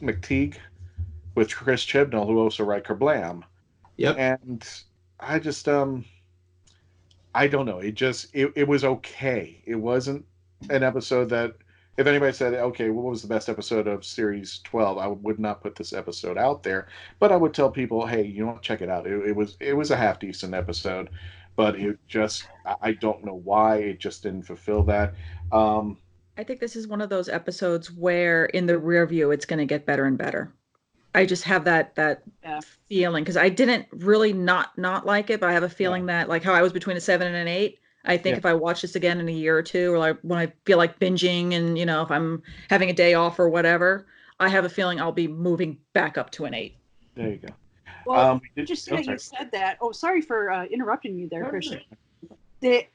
McTeague with Chris Chibnall, who also wrote Kerblam. Yep. And I just I don't know. It was okay. It wasn't an episode that, if anybody said, okay, what was the best episode of Series 12, I would not put this episode out there. But I would tell people, hey, check it out. It was a half decent episode, but it just, I don't know why it just didn't fulfill that. I think this is one of those episodes where in the rear view, it's going to get better and better. I just have that feeling, because I didn't really not like it, but I have a feeling that, like how I was between a 7 and an 8, I think if I watch this again in a year or two, or like when I feel like binging and, if I'm having a day off or whatever, I have a feeling I'll be moving back up to an 8. There you go. Well, you said that. Oh, sorry for interrupting you there, Christian.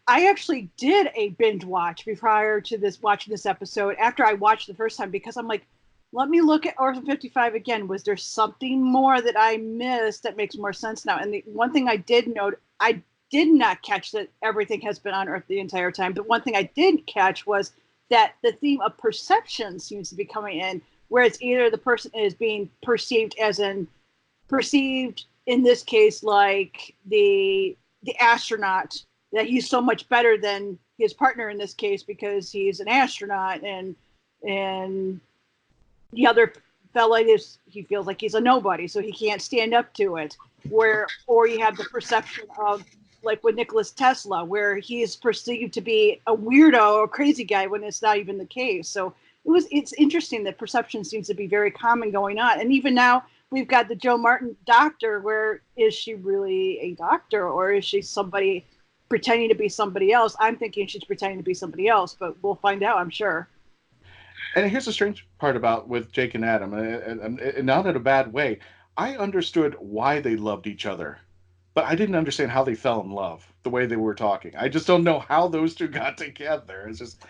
I actually did a binge watch prior to watching this episode after I watched the first time, because I'm like, let me look at Orphan 55 again. Was there something more that I missed that makes more sense now? And the one thing I did note, I did not catch that everything has been on Earth the entire time. But one thing I did catch was that the theme of perception seems to be coming in, where it's either the person is being perceived in this case, like the astronaut, that he's so much better than his partner in this case because he's an astronaut, and the other fella he feels like he's a nobody, so he can't stand up to it. Or you have the perception of, like with Nikola Tesla, where he is perceived to be a weirdo or crazy guy when it's not even the case. So it's interesting that perception seems to be very common going on. And even now we've got the Joe Martin doctor, where is she really a doctor, or is she somebody pretending to be somebody else? I'm thinking she's pretending to be somebody else, but we'll find out, I'm sure. And here's the strange part about with Jake and Adam, and not in a bad way. I understood why they loved each other, but I didn't understand how they fell in love the way they were talking. I just don't know how those two got together. It's just...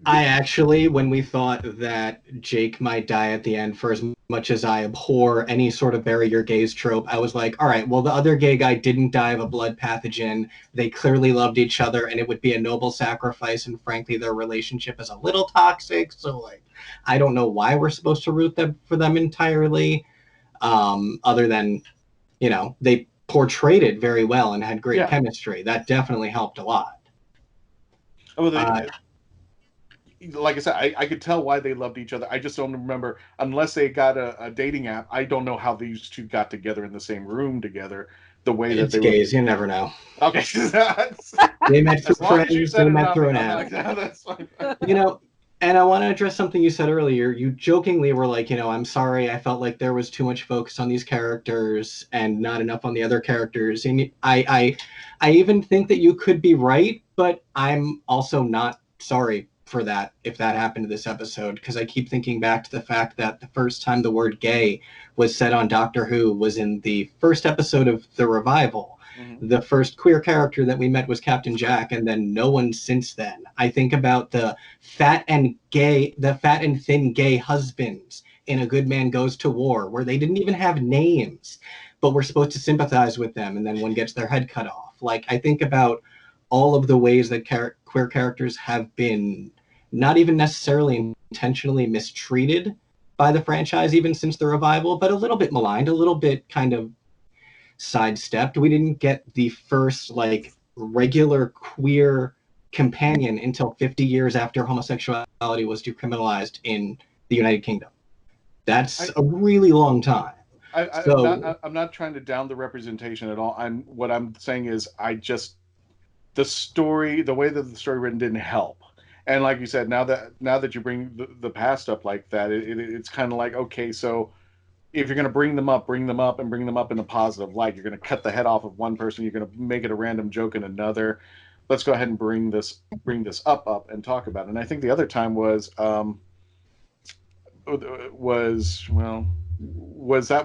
I actually, when we thought that Jake might die at the end, for as much as I abhor any sort of bury your gays trope, I was like, all right, well, the other gay guy didn't die of a blood pathogen. They clearly loved each other, and it would be a noble sacrifice. And frankly, their relationship is a little toxic. So, like, I don't know why we're supposed to root for them entirely, other than, you know, they portrayed it very well and had great chemistry. That definitely helped a lot. Oh, like I said, I could tell why they loved each other. I just don't remember, unless they got a dating app. I don't know how these two got together in the same room together. The way that it's gays, you never know. Okay, they met through friends. They met through an app. Like, no, that's fine. You know, and I want to address something you said earlier. You jokingly were like, you know, I'm sorry, I felt like there was too much focus on these characters and not enough on the other characters. And I even think that you could be right, but I'm also not sorry for that if that happened to this episode, because I keep thinking back to the fact that the first time the word gay was said on Doctor Who was in the first episode of the revival. Mm-hmm. The first queer character that we met was Captain Jack, and then no one since then. I think about the fat and thin gay husbands in A Good Man Goes to War, where they didn't even have names, but we're supposed to sympathize with them, and then one gets their head cut off. Like, I think about all of the ways that queer characters have been not even necessarily intentionally mistreated by the franchise, even since the revival, but a little bit maligned, a little bit kind of sidestepped. We didn't get the first, like, regular queer companion until 50 years after homosexuality was decriminalized in the United Kingdom. That's a really long time. I'm not trying to down the representation at all. What I'm saying is the way that the story written didn't help. And like you said, now that you bring the past up like that, it's kind of like, okay, so if you're going to bring them up in a positive light, you're going to cut the head off of one person, you're going to make it a random joke in another. Let's go ahead and bring this up and talk about it. And I think the other time was that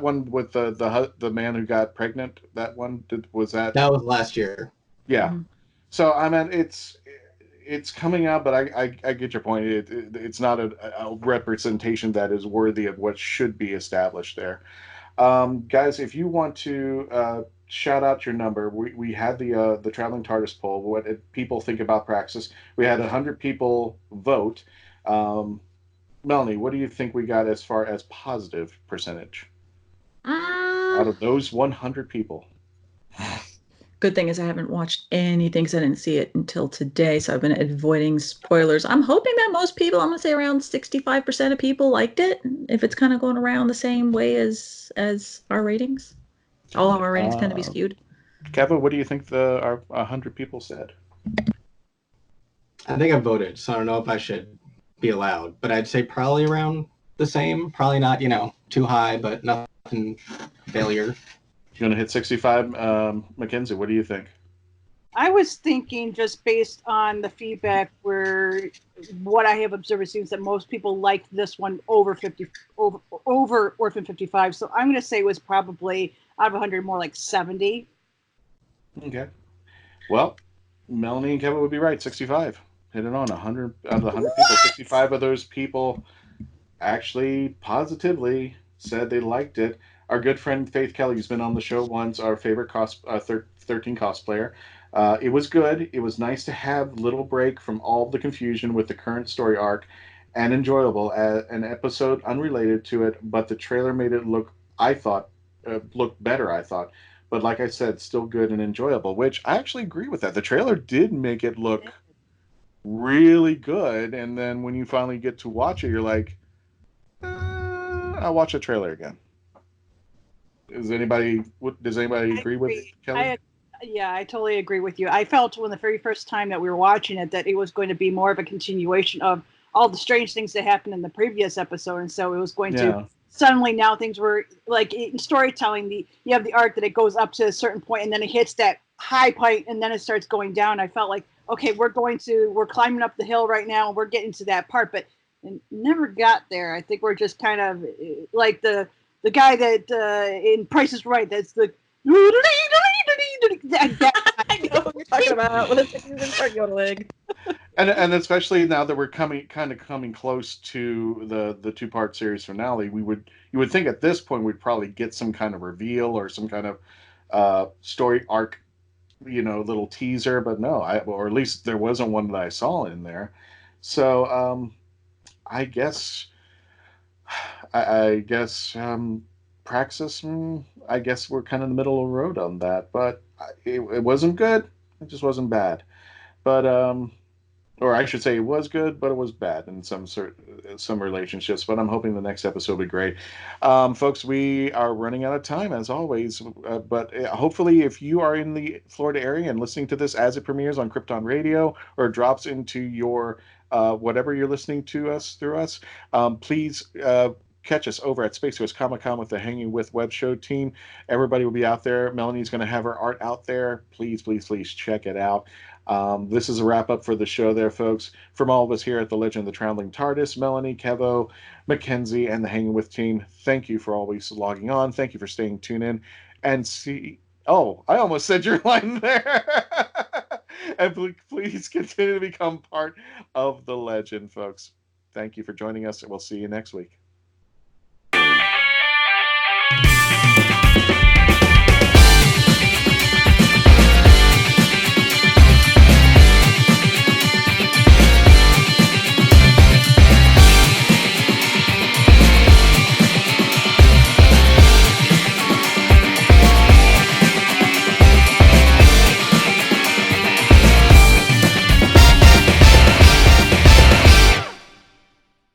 one with the man who got pregnant? That one was that? That was last year. Yeah. Mm-hmm. So I mean, it's coming out, but I get your point. It's not a representation that is worthy of what should be established there. Guys, if you want to shout out your number, we had the Traveling Tardis poll. What people think about Praxeus? We had 100 people vote. Melanie, what do you think we got as far as positive percentage out of those 100 people? Good thing is I haven't watched anything because I didn't see it until today, so I've been avoiding spoilers. I'm hoping that most people, I'm going to say around 65% of people liked it, if it's kind of going around the same way as our ratings. All of our ratings tend to be skewed. Kevo, what do you think our 100 people said? I think I voted, so I don't know if I should be allowed, but I'd say probably around the same. Probably not, too high, but nothing failure. You're going to hit 65. Mackenzie, what do you think? I was thinking, just based on the feedback, what I have observed, seems that most people liked this one over Orphan 55. So I'm going to say it was probably out of 100, more like 70. Okay. Well, Melanie and Kevin would be right. 65. Hit it on. 100 out of the 100 people. 65 of those people actually positively said they liked it. Our good friend Faith Kelly, who's been on the show once, our favorite 13 cosplayer. It was good. It was nice to have a little break from all the confusion with the current story arc, and enjoyable. An episode unrelated to it, but the trailer made it look better, I thought. But like I said, still good and enjoyable, which I actually agree with that. The trailer did make it look really good, and then when you finally get to watch it, you're like, I'll watch the trailer again. Does anybody agree with Kelly? I totally agree with you. I felt when the very first time that we were watching it that it was going to be more of a continuation of all the strange things that happened in the previous episode, and so it was going to suddenly, now things were like in storytelling. You have the arc that it goes up to a certain point and then it hits that high point and then it starts going down. I felt like, okay, we're climbing up the hill right now and we're getting to that part, but it never got there. I think we're just kind of like the guy that in Price is Right, that's the I know what you're talking about. When it's start yodeling. And especially now that we're coming close to the 2-part series finale, you would think at this point we'd probably get some kind of reveal or some kind of story arc, little teaser. But no, or at least there wasn't one that I saw in there. So I guess I guess Praxeus. I guess we're kind of in the middle of the road on that, but it wasn't good. It just wasn't bad. But or I should say, it was good, but it was bad in some relationships. But I'm hoping the next episode will be great. Folks, we are running out of time as always. But hopefully, if you are in the Florida area and listening to this as it premieres on Krypton Radio or drops into your whatever you're listening to us through us, please. Catch us over at Space Coast Comic Con with the Hanging with Web Show team. Everybody will be out there. Melanie's going to have her art out there. Please, please, please check it out. This is a wrap up for the show there, folks. From all of us here at the Legend of the Traveling Tardis, Melanie, Kevo, Mackenzie, and the Hanging With team, thank you for always logging on. Thank you for staying tuned in. And see... Oh, I almost said your line there. And please continue to become part of the legend, folks. Thank you for joining us, and we'll see you next week.